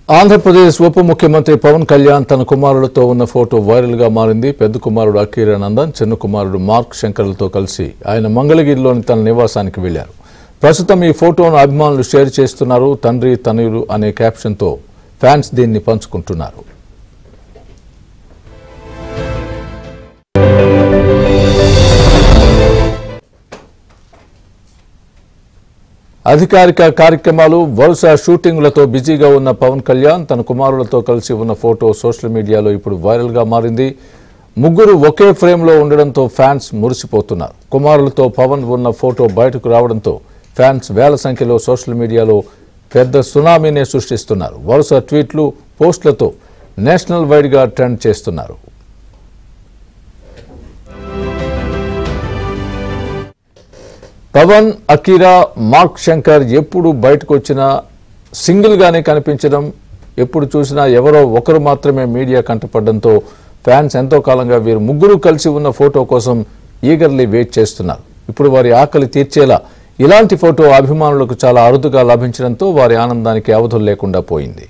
ఆంధ్రప్రదేశ్ ఉప ముఖ్యమంత్రి పవన్ కళ్యాణ్ తన కుమారులతో ఉన్న ఫోటో వైరల్ గా మారింది. పెద్ద కుమారుడు అఖీరానందన్, చిన్న కుమారుడు మార్క్ శంకర్లతో కలిసి ఆయన మంగళగిరిలోని తన నివాసానికి వెళ్లారు. ప్రస్తుతం ఈ ఫోటోను అభిమానులు షేర్ చేస్తున్నారు. తండ్రి తనయులు అనే క్యాప్షన్ తో ఫ్యాన్స్ దీన్ని పంచుకుంటున్నారు. అధికారిక కార్యక్రమాలు, వరుస షూటింగ్లతో బిజీగా ఉన్న పవన్ కళ్యాణ్ తన కుమారులతో కలిసి ఉన్న ఫోటో సోషల్ మీడియాలో ఇప్పుడు వైరల్ గా మారింది. ముగ్గురు ఒకే ఫ్రేమ్ లో ఉండడంతో ఫ్యాన్స్ మురిసిపోతున్నారు. కుమారులతో పవన్ ఉన్న ఫోటో బయటకు రావడంతో ఫ్యాన్స్ వేల సంఖ్యలో సోషల్ మీడియాలో పెద్ద సునామీనే సృష్టిస్తున్నారు. వరుస ట్వీట్లు, పోస్టులతో నేషనల్ వైడ్ గా ట్రెండ్ చేస్తున్నారు. పవన్, అఖీరా, మార్క్ శంకర్ ఎప్పుడు బయటకు వచ్చినా సింగిల్ గానే కనిపించడం, ఎప్పుడు చూసినా ఎవరో ఒకరు మాత్రమే మీడియా కంటపడడంతో ఫ్యాన్స్ ఎంతో కాలంగా వీరు ముగ్గురు కలిసి ఉన్న ఫోటో కోసం ఈగర్లీ వెయిట్ చేస్తున్నారు. ఇప్పుడు వారి ఆకలి తీర్చేలా ఇలాంటి ఫోటో అభిమానులకు చాలా అరుదుగా లభించడంతో వారి ఆనందానికి అవధులు లేకుండా పోయింది.